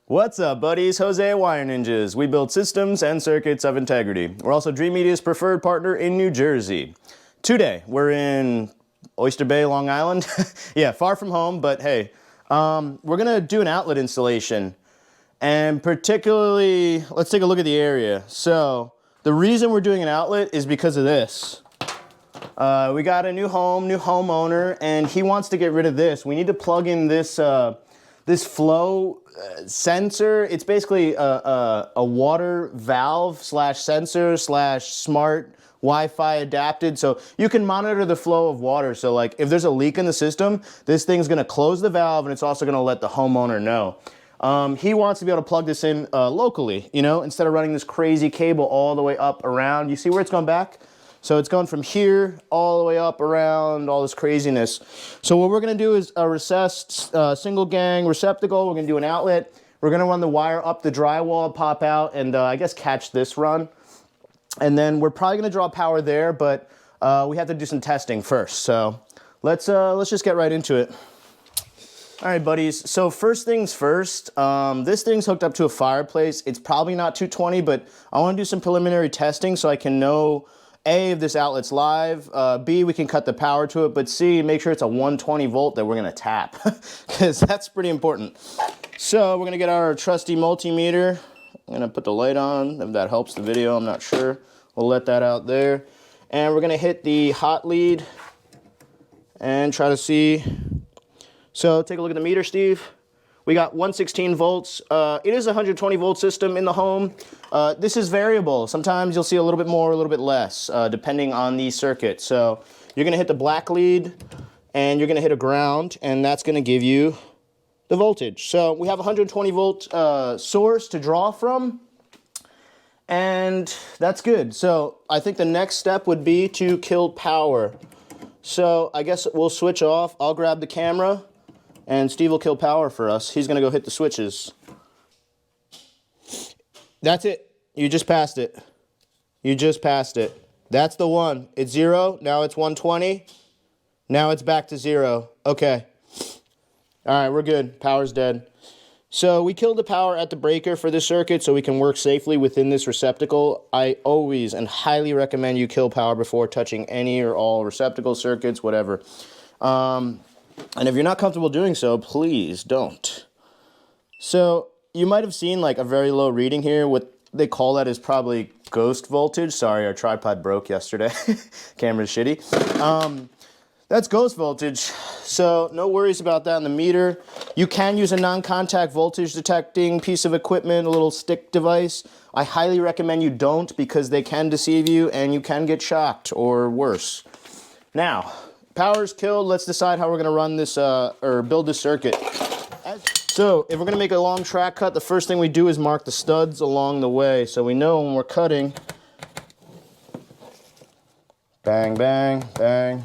What's up, buddies? Jose Wire Ninjas. We build systems and circuits of integrity. We're also Dreamedia's preferred partner in New Jersey. Today, we're in Oyster Bay, Long Island. Yeah, far from home, but hey, we're gonna do an outlet installation. And particularly, let's take a look at the area. So, the reason we're doing an outlet is because of this. We got a new homeowner, and he wants to get rid of this. We need to plug in this this flow sensor. It's basically a water valve slash sensor slash smart Wi-Fi adapted, so you can monitor the flow of water. So like if there's a leak in the system, this thing's gonna close the valve and it's also gonna let the homeowner know. He wants to be able to plug this in locally, you know, instead of running this crazy cable all the way up around. You see where it's going back? So it's going from here all the way up around, all this craziness. So what we're gonna do is a recessed single gang receptacle. We're gonna do an outlet. We're gonna run the wire up the drywall, pop out, and I guess catch this run. And then we're probably gonna draw power there, but we have to do some testing first. So let's just get right into it. All right, buddies, so first things first, this thing's hooked up to a fireplace. It's probably not 220, but I wanna do some preliminary testing so I can know A, if this outlet's live, B, we can cut the power to it, but C, make sure it's a 120 volt that we're gonna tap, because that's pretty important. So we're gonna get our trusty multimeter. I'm gonna put the light on, if that helps the video, I'm not sure. We'll let that out there. And we're gonna hit the hot lead and try to see. So take a look at the meter, Steve. We got 116 volts. It is a 120 volt system in the home. This is variable. Sometimes you'll see a little bit more, a little bit less, depending on the circuit. So you're gonna hit the black lead and you're gonna hit a ground, and that's gonna give you the voltage. So we have a 120 volt source to draw from, and that's good. So I think the next step would be to kill power. So I guess we'll switch off. I'll grab the camera and Steve will kill power for us. He's gonna go hit the switches. That's it. You just passed it. You just passed it. That's the one. It's 0, now it's 120. Now it's back to 0. Okay. All right, we're good. Power's dead. So we killed the power at the breaker for this circuit so we can work safely within this receptacle. I always and highly recommend you kill power before touching any or all receptacle circuits, whatever. And if you're not comfortable doing so, please don't. So you might have seen like a very low reading here. What they call that is probably ghost voltage. Sorry, our tripod broke yesterday. Camera's shitty. That's ghost voltage. So no worries about that on the meter. You can use a non-contact voltage detecting piece of equipment, a little stick device. I highly recommend you don't, because they can deceive you and you can get shocked or worse. Now, power's killed. Let's decide how we're gonna run this or build this circuit. So if we're gonna make a long track cut, the first thing we do is mark the studs along the way, so we know when we're cutting. Bang, bang, bang.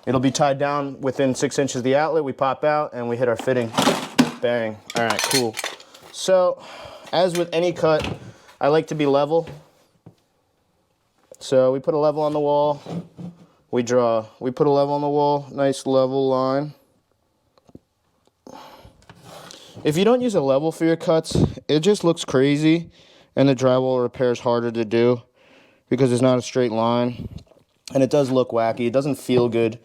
It'll be tied down within 6 inches of the outlet. We pop out and we hit our fitting. Bang. All right, cool. So as with any cut, I like to be level. So we put a level on the wall. We draw. We put a level on the wall. Nice level line. If you don't use a level for your cuts, it just looks crazy, and the drywall repair is harder to do because it's not a straight line. And it does look wacky. It doesn't feel good.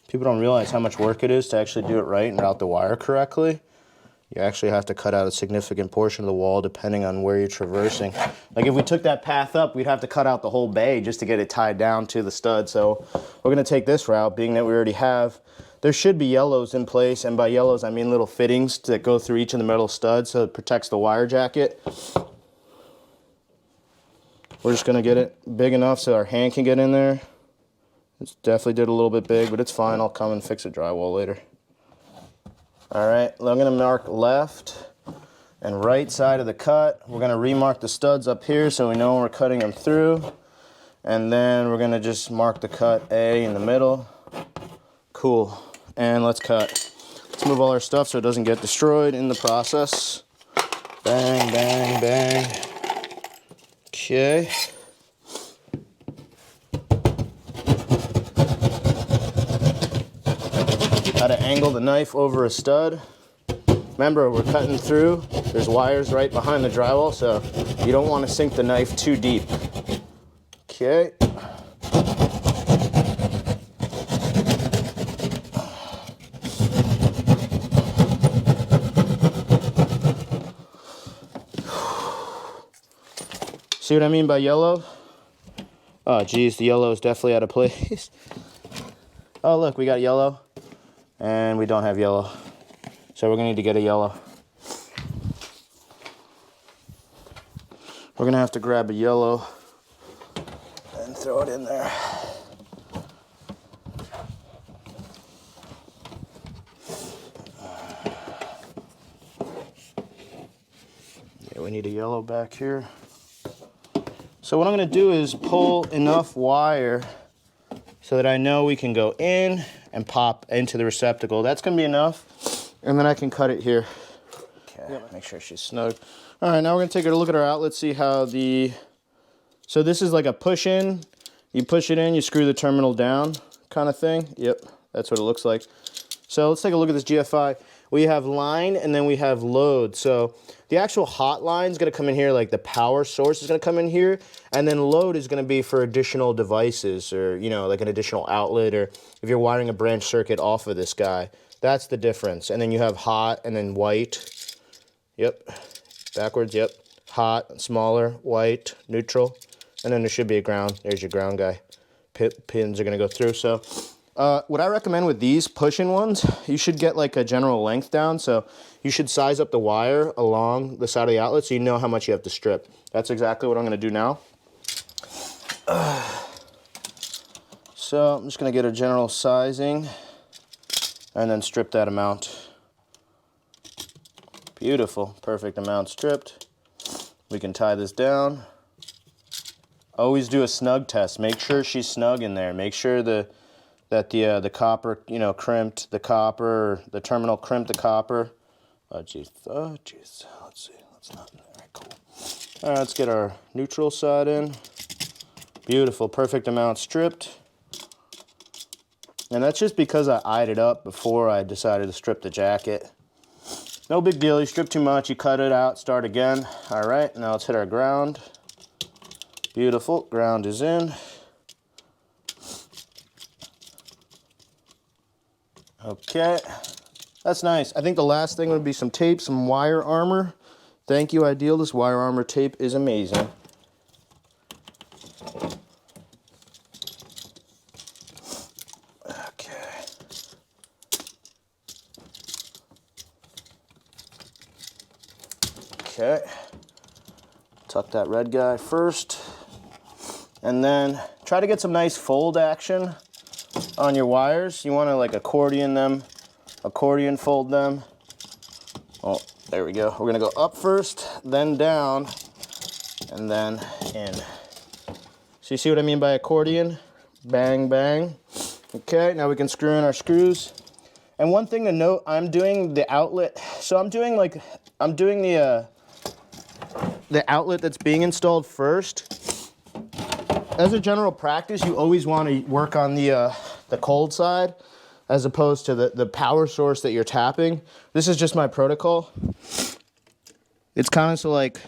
People don't realize how much work it is to actually do it right and route the wire correctly. You actually have to cut out a significant portion of the wall depending on where you're traversing. Like if we took that path up, we'd have to cut out the whole bay just to get it tied down to the stud. So we're gonna take this route, being that we already have. There should be yellows in place, and by yellows I mean little fittings that go through each of the metal studs so it protects the wire jacket. We're just gonna get it big enough so our hand can get in there. It definitely did a little bit big, but it's fine. I'll come and fix the drywall later. All right, I'm gonna mark left and right side of the cut. We're gonna remark the studs up here so we know when we're cutting them through. And then we're gonna just mark the cut A in the middle. Cool, and let's cut. Let's move all our stuff so it doesn't get destroyed in the process. Bang, bang, bang. Okay. angle the knife over a stud. Remember, we're cutting through. There's wires right behind the drywall, so you don't want to sink the knife too deep. Okay. See what I mean by yellow? Oh, geez, the yellow is definitely out of place. Oh, look, we got yellow, and we don't have yellow. So we're gonna need to get a yellow. We're gonna have to grab a yellow and throw it in there. Yeah, we need a yellow back here. So what I'm going to do is pull enough wire so that I know we can go in and pop into the receptacle. That's going to be enough, and then I can cut it here. Okay, make sure she's snug. All right, now we're going to take a look at our outlet, see how the... So this is like a push-in. You push it in, you screw the terminal down kind of thing. Yep, that's what it looks like. So let's take a look at this GFI. We have line and then we have load. So the actual hot line is going to come in here, like the power source is going to come in here, and then load is going to be for additional devices, or, you know, like an additional outlet, or if you're wiring a branch circuit off of this guy. That's the difference. And then you have hot and then white. Yep. Backwards, yep. Hot, smaller, white, neutral. And then there should be a ground. There's your ground guy. Pins are going to go through. So what I recommend with these push-in ones, you should get like a general length down. So you should size up the wire along the side of the outlet so you know how much you have to strip. That's exactly what I'm going to do now. So I'm just going to get a general sizing and then strip that amount. Beautiful, perfect amount stripped. We can tie this down. Always do a snug test. Make sure she's snug in there. Make sure that the copper, you know, crimped the copper, the terminal crimped the copper. Oh geez, oh geez. Let's see, that's not in there. All right, cool. All right, let's get our neutral side in. Beautiful, perfect amount stripped. And that's just because I eyed it up before I decided to strip the jacket. No big deal. You strip too much, you cut it out, start again. All right, now let's hit our ground. Beautiful, ground is in. Okay, that's nice. I think the last thing would be some tape, some wire armor. Thank you, Ideal. This wire armor tape is amazing. Okay. Okay. Tuck that red guy first. And then try to get some nice fold action on your wires. You want to like accordion fold them. Oh, there we go. We're gonna go up first, then down, and then in. So you see what I mean by accordion? Bang, bang. Okay, now we can screw in our screws. And one thing to note, I'm doing the outlet. So I'm doing the outlet that's being installed first. As a general practice, you always want to work on the cold side as opposed to the power source that you're tapping. This is just my protocol. It's kind of so like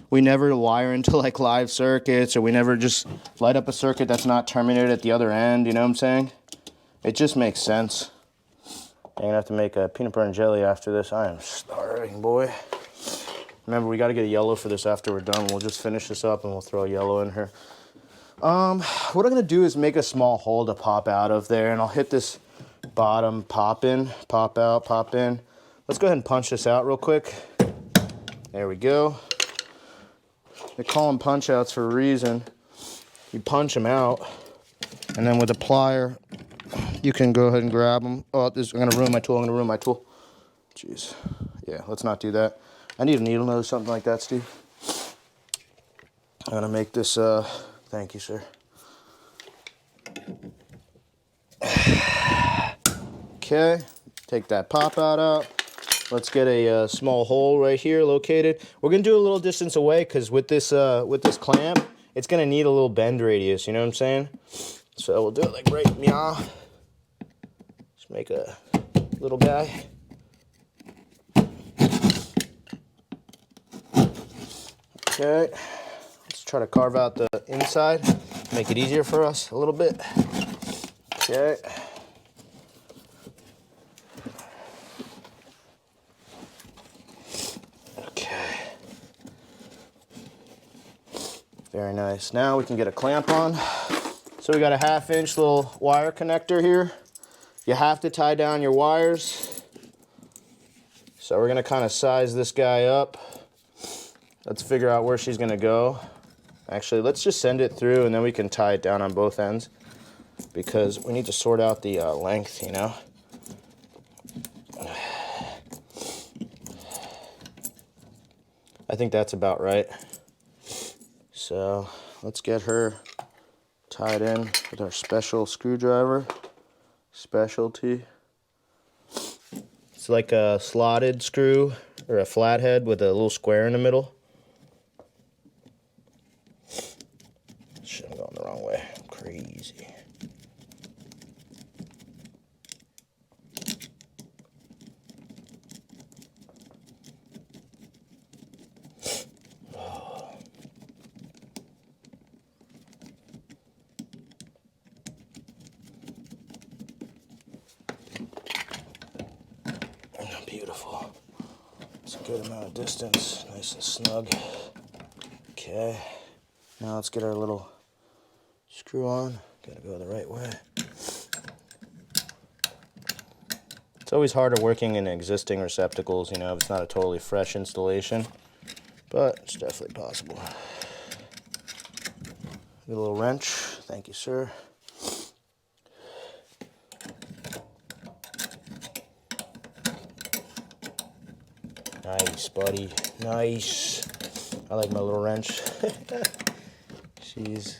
we never wire into like live circuits, or we never just light up a circuit that's not terminated at the other end, you know what I'm saying? It just makes sense. I'm gonna have to make a peanut butter and jelly after this. I am starving, boy. Remember, we gotta get a yellow for this after we're done. We'll just finish this up and we'll throw a yellow in here. What I'm gonna do is make a small hole to pop out of there, and I'll hit this bottom pop in, pop out, pop in. Let's go ahead and punch this out real quick. There we go. They call them punch outs for a reason. You punch them out, and then with a plier, you can go ahead and grab them. Oh, I'm gonna ruin my tool, Jeez. Yeah, let's not do that. I need a needle nose, something like that, Steve. I'm gonna make this, thank you, sir. Okay, take that pop out. Let's get a small hole right here located. We're gonna do a little distance away because with this clamp, it's gonna need a little bend radius. You know what I'm saying? So we'll do it like right meow. Just make a little guy. Okay, let's try to carve out the inside, make it easier for us a little bit. Okay. Okay. Very nice. Now we can get a clamp on. So we got a 1/2 inch little wire connector here. You have to tie down your wires. So we're gonna kind of size this guy up. Let's figure out where she's gonna go. Actually, let's just send it through and then we can tie it down on both ends because we need to sort out the length, you know? I think that's about right. So let's get her tied in with our special screwdriver. Specialty. It's like a slotted screw or a flathead with a little square in the middle. Shit, I'm going the wrong way. I'm crazy. Beautiful. It's a good amount of distance, nice and snug. Okay, now let's get our little screw on. Gotta go the right way. It's always harder working in existing receptacles, you know, if it's not a totally fresh installation, but it's definitely possible. Get a little wrench. Thank you, sir. Nice, buddy. Nice. I like my little wrench. Jeez.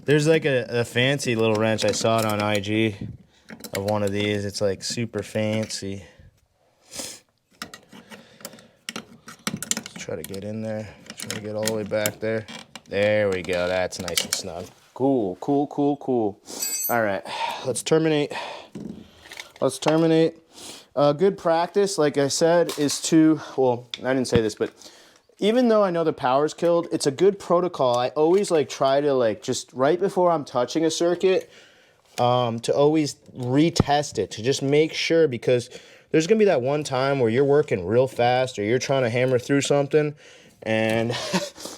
There's like a fancy little wrench. I saw it on IG of one of these. It's like super fancy. Let's try to get in there. Try to get all the way back there. There we go. That's nice and snug. Cool, cool, cool, cool. All right. Let's terminate. Let's terminate. Good practice, like I said, is to, well, I didn't say this, but even though I know the power's killed, it's a good protocol. I always like try to like just right before I'm touching a circuit, to always retest it, to just make sure, because there's gonna be that one time where you're working real fast or you're trying to hammer through something and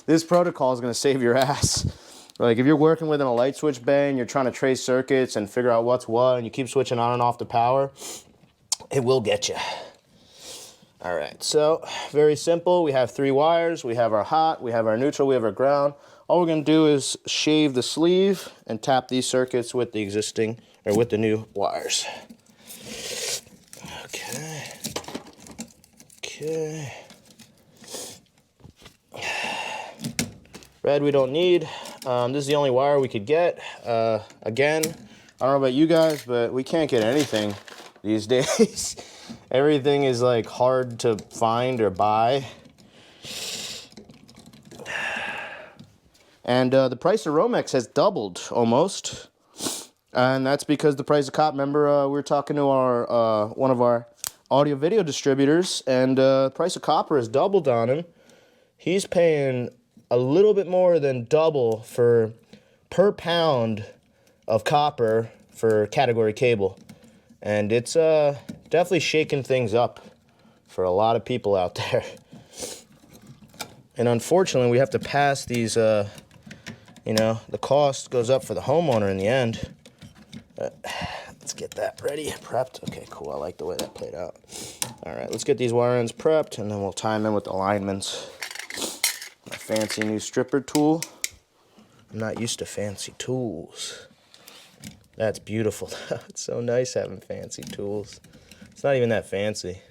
this protocol is gonna save your ass. Like if you're working within a light switch bay and you're trying to trace circuits and figure out what's what and you keep switching on and off the power, it will get you. All right, so very simple. We have 3 wires. We have our hot, we have our neutral, we have our ground. All we're gonna do is shave the sleeve and tap these circuits with the existing, or with the new wires. Okay. Okay. Red we don't need. This is the only wire we could get. Again, I don't know about you guys, but we can't get anything these days. Everything is like hard to find or buy. And the price of Romex has doubled almost. And that's because the price of copper. Remember, we were talking to our one of our audio video distributors, and the price of copper has doubled on him. He's paying a little bit more than double for per pound of copper for category cable. And it's definitely shaking things up for a lot of people out there. And unfortunately, we have to pass these, you know, the cost goes up for the homeowner in the end. Let's get that ready, prepped. Okay, cool, I like the way that played out. All right, let's get these wire ends prepped, and then we'll tie them in with alignments. My fancy new stripper tool. I'm not used to fancy tools. That's beautiful. It's so nice having fancy tools. It's not even that fancy.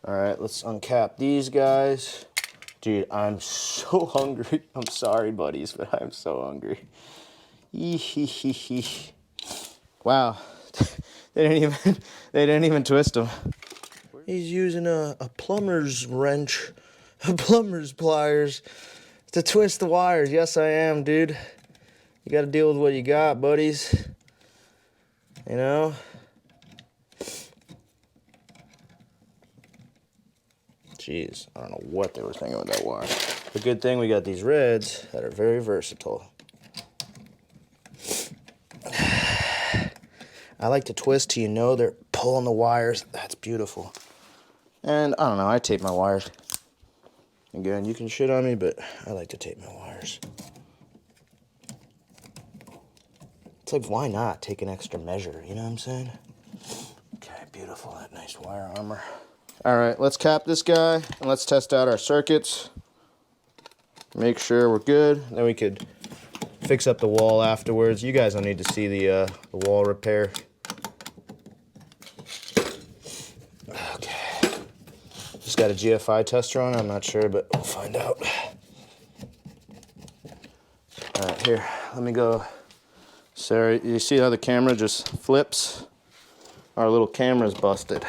All right, let's uncap these guys. Dude, I'm so hungry. I'm sorry, buddies, but I'm so hungry. Wow, they didn't even twist them. He's using a plumber's wrench, plumber's pliers to twist the wires. Yes, I am, dude. You got to deal with what you got, buddies. You know? Jeez, I don't know what they were thinking with that wire. The good thing we got these reds that are very versatile. I like to twist till you know they're pulling the wires. That's beautiful. And I don't know, I tape my wires. Again, you can shit on me, but I like to tape my wires. It's like, why not take an extra measure, you know what I'm saying? Okay, beautiful, that nice wire armor. All right, let's cap this guy and let's test out our circuits. Make sure we're good. Then we could fix up the wall afterwards. You guys don't need to see the wall repair. Okay. Just got a GFI tester on, I'm not sure, but we'll find out. All right, here, let me go. Sarah, you see how the camera just flips? Our little camera's busted.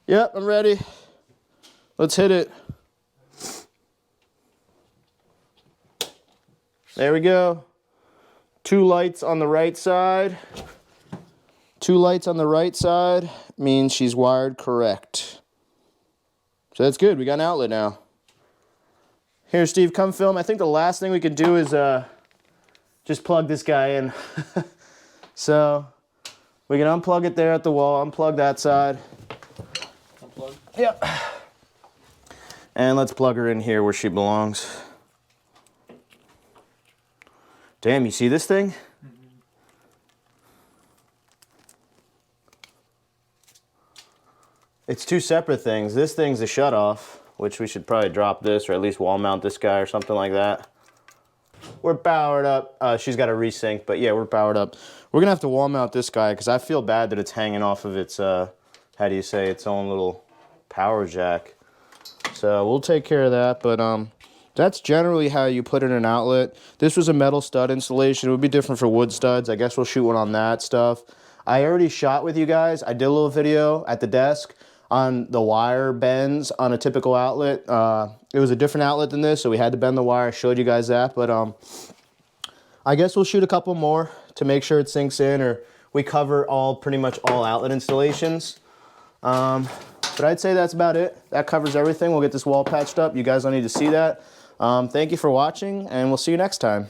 Yep, I'm ready. Let's hit it. There we go. 2 lights on the right side. 2 lights on the right side means she's wired correct. So that's good, we got an outlet now. Here, Steve, come film. I think the last thing we could do is just plug this guy in. So we can unplug it there at the wall, unplug that side. Unplug? Yep. And let's plug her in here where she belongs. Damn, you see this thing? It's 2 separate things. This thing's a shutoff, which we should probably drop this or at least wall mount this guy or something like that. We're powered up. She's got a resync, but yeah, we're powered up. We're gonna have to wall mount this guy because I feel bad that it's hanging off of its, how do you say, its own little power jack. So we'll take care of that, but that's generally how you put in an outlet. This was a metal stud installation. It would be different for wood studs. I guess we'll shoot one on that stuff. I already shot with you guys. I did a little video at the desk on the wire bends on a typical outlet. It was a different outlet than this, so we had to bend the wire. I showed you guys that, but I guess we'll shoot a couple more to make sure it sinks in, or we cover pretty much all outlet installations. But I'd say that's about it. That covers everything. We'll get this wall patched up. You guys don't need to see that. Thank you for watching, and we'll see you next time.